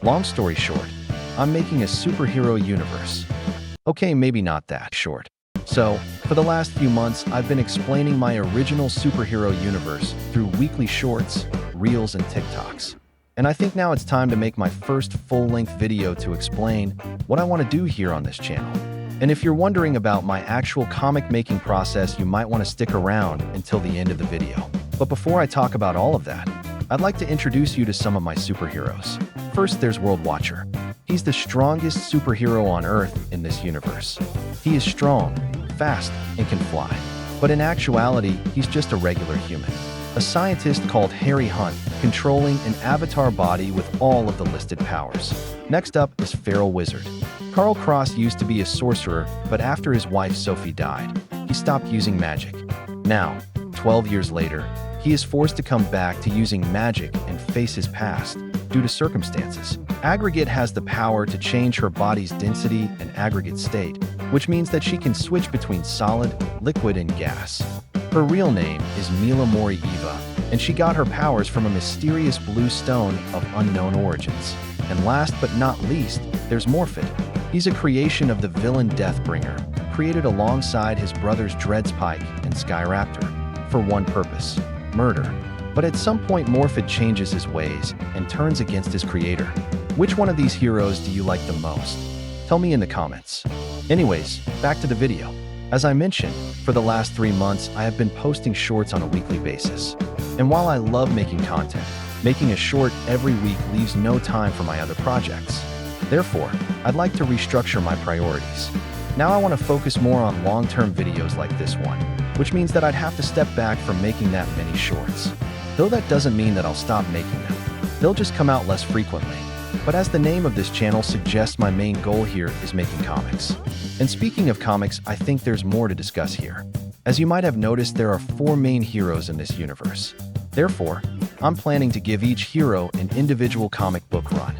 Long story short, I'm making a superhero universe. Okay, maybe not that short. So, for the last few months, I've been explaining my original superhero universe through weekly shorts, reels, and TikToks. And I think now it's time to make my first full-length video to explain what I want to do here on this channel. And if you're wondering about my actual comic making process, you might want to stick around until the end of the video. But before I talk about all of that, I'd like to introduce you to some of my superheroes. First, there's World Watcher. He's the strongest superhero on Earth in this universe. He is strong, fast, and can fly. But in actuality, he's just a regular human. A scientist called Harry Hunt, controlling an avatar body with all of the listed powers. Next up is Feral Wizard. Carl Cross used to be a sorcerer, but after his wife Sophie died, he stopped using magic. Now, 12 years later, he is forced to come back to using magic and face his past due to circumstances. Aggregate has the power to change her body's density and aggregate state, which means that she can switch between solid, liquid, and gas. Her real name is Mila Mori Eva, and she got her powers from a mysterious blue stone of unknown origins. And last but not least, there's Morphid. He's a creation of the villain Deathbringer, created alongside his brothers Dreadspike and Skyraptor, for one purpose: murder. But at some point Morphid changes his ways and turns against his creator. Which one of these heroes do you like the most? Tell me in the comments. Anyways, back to the video. As I mentioned, for the last 3 months, I have been posting shorts on a weekly basis. And while I love making content, making a short every week leaves no time for my other projects. Therefore, I'd like to restructure my priorities. Now I want to focus more on long-term videos like this one, which means that I'd have to step back from making that many shorts. Though that doesn't mean that I'll stop making them. They'll just come out less frequently. But as the name of this channel suggests, my main goal here is making comics. And speaking of comics, I think there's more to discuss here. As you might have noticed, there are 4 main heroes in this universe. Therefore, I'm planning to give each hero an individual comic book run.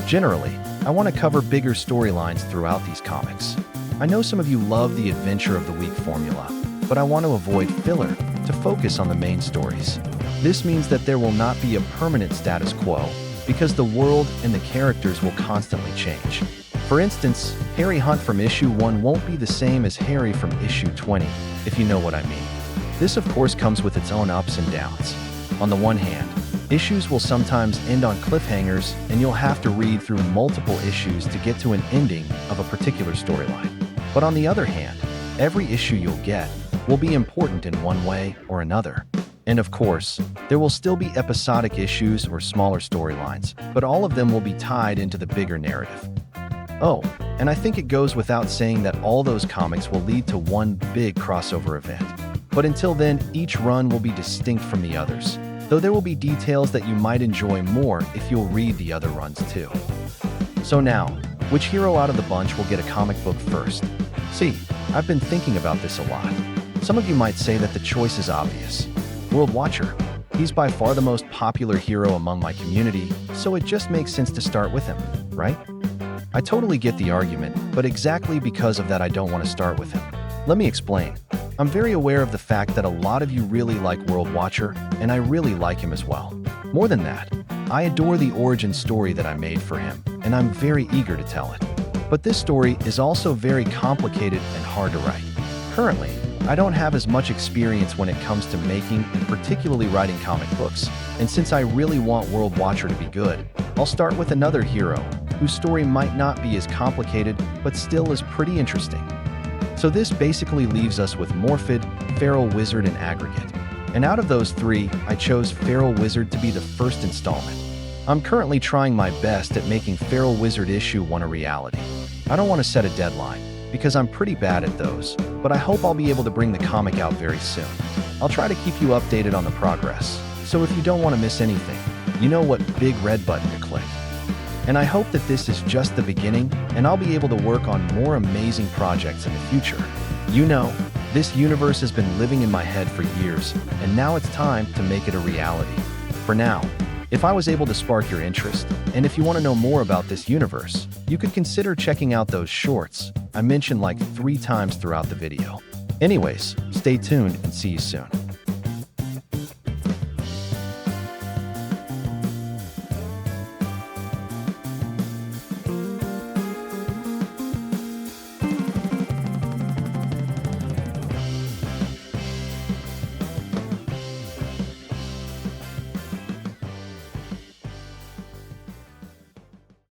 Generally, I want to cover bigger storylines throughout these comics. I know some of you love the Adventure of the Week formula, but I want to avoid filler to focus on the main stories. This means that there will not be a permanent status quo, because the world and the characters will constantly change. For instance, Harry Hunt from issue 1 won't be the same as Harry from issue 20, if you know what I mean. This of course comes with its own ups and downs. On the one hand, issues will sometimes end on cliffhangers, and you'll have to read through multiple issues to get to an ending of a particular storyline. But on the other hand, every issue you'll get will be important in one way or another. And of course, there will still be episodic issues or smaller storylines, but all of them will be tied into the bigger narrative. Oh, and I think it goes without saying that all those comics will lead to one big crossover event. But until then, each run will be distinct from the others, though there will be details that you might enjoy more if you'll read the other runs too. So now, which hero out of the bunch will get a comic book first? See, I've been thinking about this a lot. Some of you might say that the choice is obvious. World Watcher. He's by far the most popular hero among my community, so it just makes sense to start with him, right? I totally get the argument, but exactly because of that I don't want to start with him. Let me explain. I'm very aware of the fact that a lot of you really like World Watcher, and I really like him as well. More than that, I adore the origin story that I made for him, and I'm very eager to tell it. But this story is also very complicated and hard to write. Currently, I don't have as much experience when it comes to making and particularly writing comic books, and since I really want World Watcher to be good, I'll start with another hero whose story might not be as complicated but still is pretty interesting. So this basically leaves us with Morphid, Feral Wizard, and Aggregate. And out of those 3, I chose Feral Wizard to be the first installment. I'm currently trying my best at making Feral Wizard issue 1 a reality. I don't want to set a deadline, because I'm pretty bad at those, but I hope I'll be able to bring the comic out very soon. I'll try to keep you updated on the progress, so if you don't want to miss anything, you know what big red button to click. And I hope that this is just the beginning, and I'll be able to work on more amazing projects in the future. You know, this universe has been living in my head for years, and now it's time to make it a reality. For now, if I was able to spark your interest, and if you want to know more about this universe, you could consider checking out those shorts I mentioned like 3 times throughout the video. Anyways, stay tuned and see you soon.